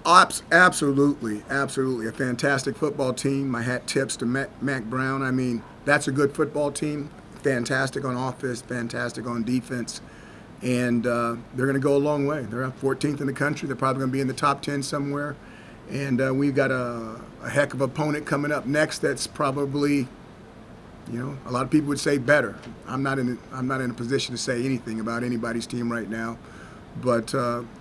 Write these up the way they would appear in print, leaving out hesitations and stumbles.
Absolutely, absolutely. A fantastic football team. My hat tips to Mac Brown. I mean, that's a good football team. Fantastic on offense, fantastic on defense. And they're going to go a long way. They're up 14th in the country. They're probably going to be in the top 10 somewhere. And we've got a heck of an opponent coming up next that's probably, a lot of people would say better. I'm not in a position to say anything about anybody's team right now. But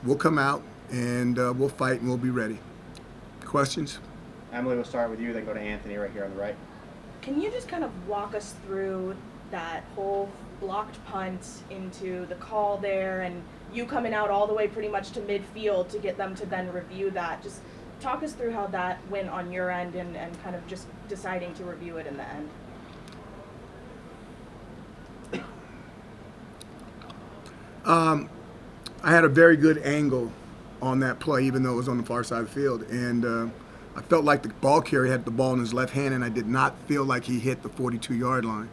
we'll come out and we'll fight and we'll be ready. Questions? Emily, we'll start with you, then go to Anthony right here on the right. Can you just kind of walk us through that whole blocked punt into the call there and you coming out all the way pretty much to midfield to get them to then review that? Just talk us through how that went on your end and kind of just deciding to review it in the end. I had a very good angle on that play, even though it was on the far side of the field. And I felt like the ball carrier had the ball in his left hand, and I did not feel like he hit the 42-yard line.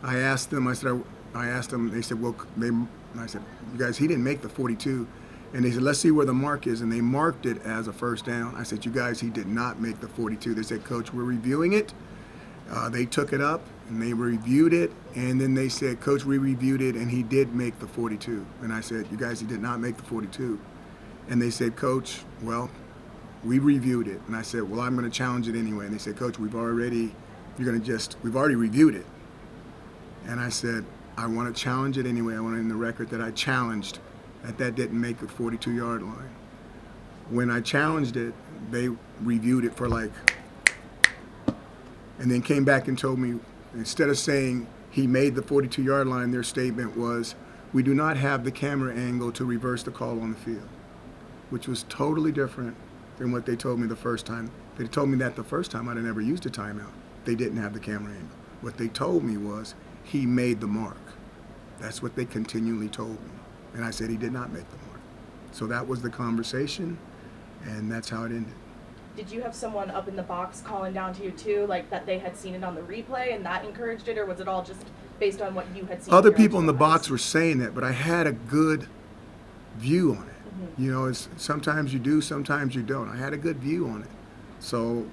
I asked them, they said, I said, you guys, he didn't make the 42. And they said, let's see where the mark is. And they marked it as a first down. I said, you guys, he did not make the 42. They said, Coach, we're reviewing it. They took it up and they reviewed it, and then they said, Coach, we reviewed it, and he did make the 42. And I said, you guys, he did not make the 42. And they said, Coach, well, we reviewed it. And I said, well, I'm going to challenge it anyway. And they said, Coach, we've already reviewed it. And I said, I want to challenge it anyway. I want it in the record that I challenged that didn't make the 42-yard line. When I challenged it, they reviewed it for and then came back and told me, instead of saying he made the 42-yard line, their statement was, we do not have the camera angle to reverse the call on the field, which was totally different than what they told me the first time. They told me that the first time I'd have never used a timeout. They didn't have the camera angle. What they told me was he made the mark. That's what they continually told me. And I said he did not make the mark. So that was the conversation, and that's how it ended. Did you have someone up in the box calling down to you too, like that they had seen it on the replay and that encouraged it, or was it all just based on what you had seen? Other people in the box were saying that, but I had a good view on it. Mm-hmm. It's sometimes you do, sometimes you don't. I had a good view on it. So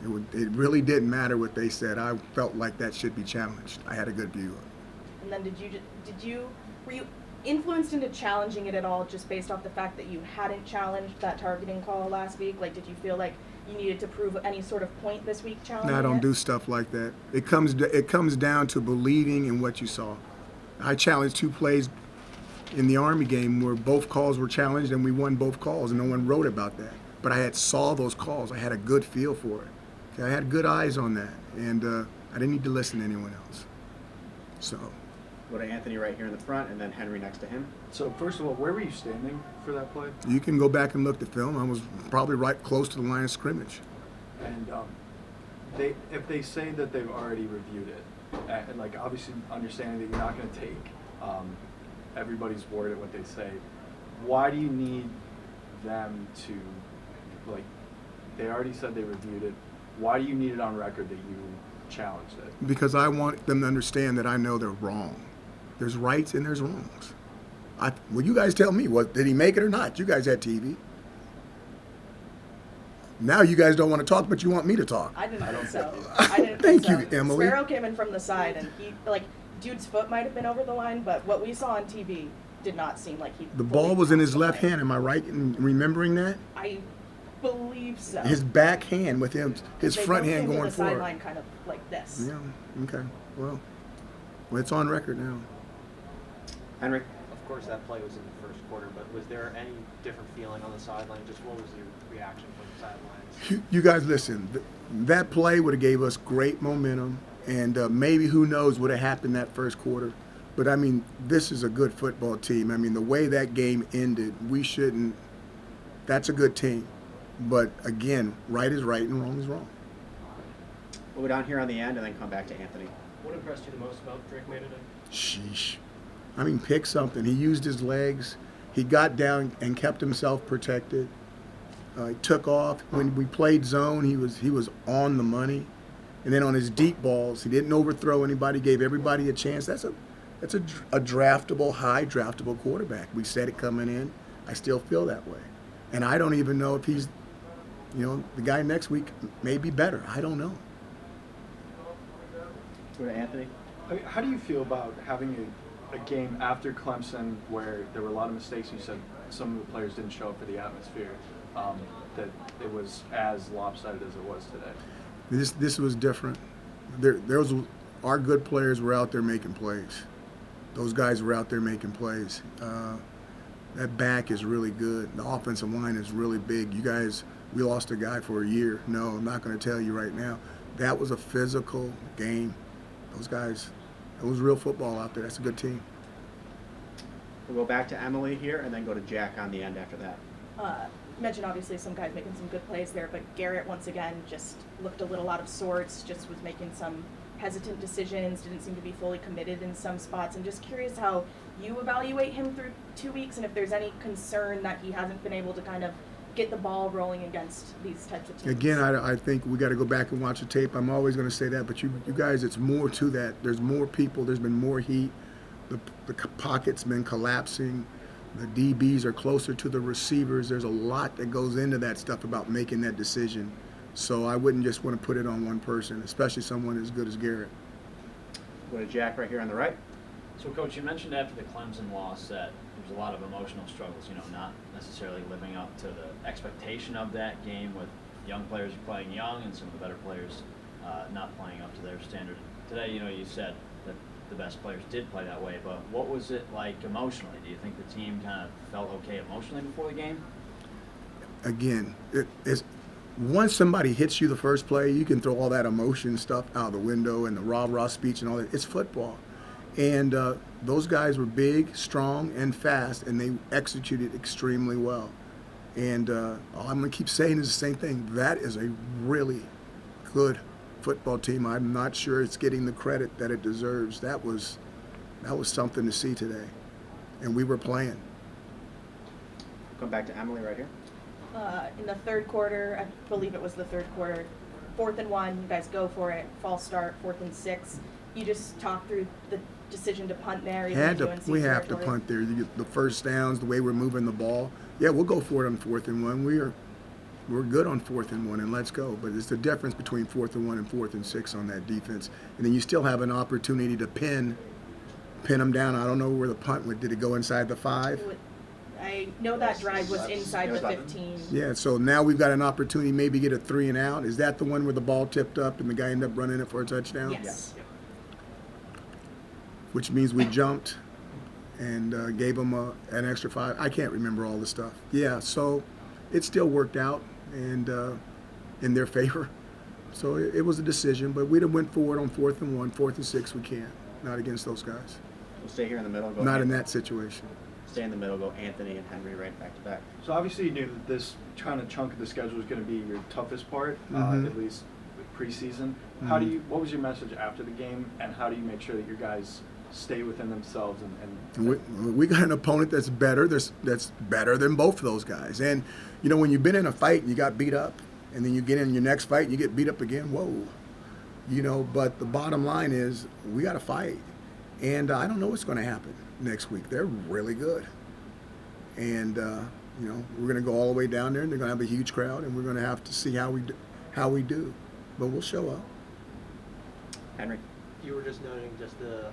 it really didn't matter what they said. I felt like that should be challenged. I had a good view of it. And then were you influenced into challenging it at all just based off the fact that you hadn't challenged that targeting call last week? Like, did you feel like you needed to prove any sort of point this week challenging No, I don't it? do stuff like that. It comes down to believing in what you saw. I challenged 2 plays in the Army game where both calls were challenged and we won both calls, and no one wrote about that. But I saw those calls. I had a good feel for it. Okay, I had good eyes on that, and I didn't need to listen to anyone else. So. Go to Anthony right here in the front, and then Henry next to him. So first of all, where were you standing for that play? You can go back and look at the film. I was probably right close to the line of scrimmage. And if they say that they've already reviewed it, and like obviously understanding that you're not going to take everybody's word at what they say, why do you need them to, they already said they reviewed it, why do you need it on record that you challenged it? Because I want them to understand that I know they're wrong. There's rights and there's wrongs. Well, you guys tell me, did he make it or not? You guys had TV. Now you guys don't want to talk, but you want me to talk. I didn't think so. I didn't Thank think you, so. Emily. Sparrow came in from the side, and dude's foot might have been over the line, but what we saw on TV did not seem like he. The ball was in his left hand. Am I right in remembering that? I believe so. His back hand with his front hand going the forward. sideline kind of like this. Yeah. Okay. Well, it's on record now. Henry. Of course, that play was in the first quarter, but was there any different feeling on the sideline? Just what was your reaction from the sidelines? You guys listen. That play would have gave us great momentum, and maybe who knows what would have happened that first quarter. But I mean, this is a good football team. I mean, the way that game ended, we shouldn't. That's a good team. But again, right is right and wrong is wrong. We'll go down here on the end and then come back to Anthony. What impressed you the most about Drake May today? Sheesh. I mean, pick something. He used his legs. He got down and kept himself protected. He took off. When we played zone, he was on the money. And then on his deep balls, he didn't overthrow anybody. Gave everybody a chance. That's a draftable, high draftable quarterback. We said it coming in. I still feel that way. And I don't even know if he's, the guy next week may be better. I don't know. Go to Anthony. I mean, how do you feel about having a game after Clemson where there were a lot of mistakes? You said some of the players didn't show up for the atmosphere, that it was as lopsided as it was today. This was different. Our good players were out there making plays. Those guys were out there making plays. That back is really good. The offensive line is really big. You guys, we lost a guy for a year. No, I'm not going to tell you right now. That was a physical game. Those guys, it was real football out there. That's a good team. We'll go back to Emily here and then go to Jack on the end after that. Mentioned obviously some guys making some good plays there, but Garrett once again just looked a little out of sorts, just was making some hesitant decisions, didn't seem to be fully committed in some spots. I'm just curious how you evaluate him through 2 weeks and if there's any concern that he hasn't been able to kind of get the ball rolling against these types of teams. Again, I think we got to go back and watch the tape. I'm always going to say that, but you guys, it's more to that. There's more people. There's been more heat. The pocket's been collapsing. The DBs are closer to the receivers. There's a lot that goes into that stuff about making that decision. So I wouldn't just want to put it on one person, especially someone as good as Garrett. Go to Jack right here on the right. So, Coach, you mentioned after the Clemson loss that there was a lot of emotional struggles, not necessarily living up to the expectation of that game with young players playing young and some of the better players not playing up to their standard. Today, you said that the best players did play that way, but what was it like emotionally? Do you think the team kind of felt okay emotionally before the game? Again, once somebody hits you the first play, you can throw all that emotion stuff out the window and the rah-rah speech and all that. It's football. And those guys were big, strong, and fast, and they executed extremely well. And all I'm going to keep saying is the same thing. That is a really good football team. I'm not sure it's getting the credit that it deserves. That was something to see today. And we were playing. Come back to Emily right here. In the third quarter, I believe it was the third quarter, 4th and 1, you guys go for it, false start, 4th and 6. You just talk through the decision to punt there. Even We have to punt there. The first downs, the way we're moving the ball. Yeah, we'll go for it on 4th and 1. We're good on 4th and 1, and let's go. But it's the difference between 4th and 1 and 4th and 6 on that defense. And then you still have an opportunity to pin them down. I don't know where the punt went. Did it go inside the 5? I know that drive was inside the 11. 15. Yeah, so now we've got an opportunity maybe get a 3 and out. Is that the one where the ball tipped up and the guy ended up running it for a touchdown? Yes. Which means we jumped and gave them an extra 5. I can't remember all the stuff. Yeah, so it still worked out and in their favor. So it was a decision, but we'd have went forward on 4th and 1, 4th and 6. We can't. Not against those guys. We'll stay here in the middle. Go Not in Anthony. that situation. Stay in the middle. Go Anthony and Henry right back to back. So obviously you knew that this kind of chunk of the schedule was going to be your toughest part, Mhm. at least with preseason. Mhm. What was your message after the game, and how do you make sure that your guys stay within themselves We got an opponent that's better. That's better than both of those guys. And when you've been in a fight and you got beat up, and then you get in your next fight and you get beat up again. Whoa, But the bottom line is we got to fight, and I don't know what's going to happen next week. They're really good, and we're going to go all the way down there, and they're going to have a huge crowd, and we're going to have to see how we do, but we'll show up. Henry. You were just noting just the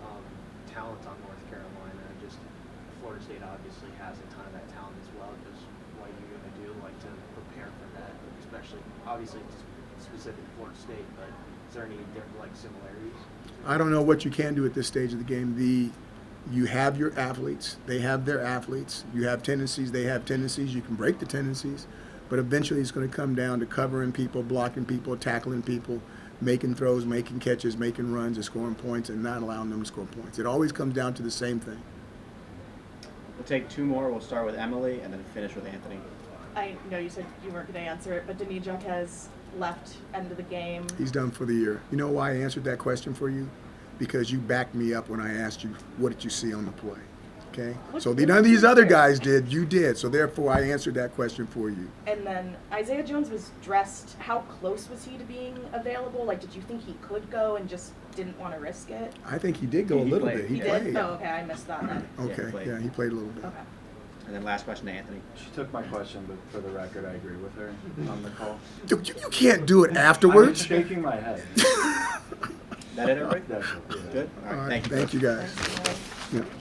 talent on North Carolina. Just Florida State obviously has a ton of that talent as well. Just what are you going to do to prepare for that? Especially, obviously, it's specific to Florida State, but is there any different similarities? I don't know what you can do at this stage of the game. You have your athletes. They have their athletes. You have tendencies. They have tendencies. You can break the tendencies, but eventually it's going to come down to covering people, blocking people, tackling people, making throws, making catches, making runs, and scoring points, and not allowing them to score points. It always comes down to the same thing. We'll take 2 more. We'll start with Emily and then finish with Anthony. I know you said you weren't going to answer it, but Denijak has left end of the game. He's done for the year. You know why I answered that question for you? Because you backed me up when I asked you, what did you see on the play? Okay? So none of these other guys did. You did. So therefore, I answered that question for you. And then Isaiah Jones was dressed. How close was he to being available? Did you think he could go and just didn't want to risk it? I think he did go a He little played. bit. He He played. did? Oh, okay. I missed that then. Yeah, he Okay. played. Yeah, he played a little bit. Okay. And then last question to Anthony. She took my question, but for the record, I agree with her on the call. Dude, you can't do it I'm afterwards. shaking my head. That it, everybody? That's it, yeah. Good? All All right, right, thank you. thank you guys. Thanks, Emily. Yeah.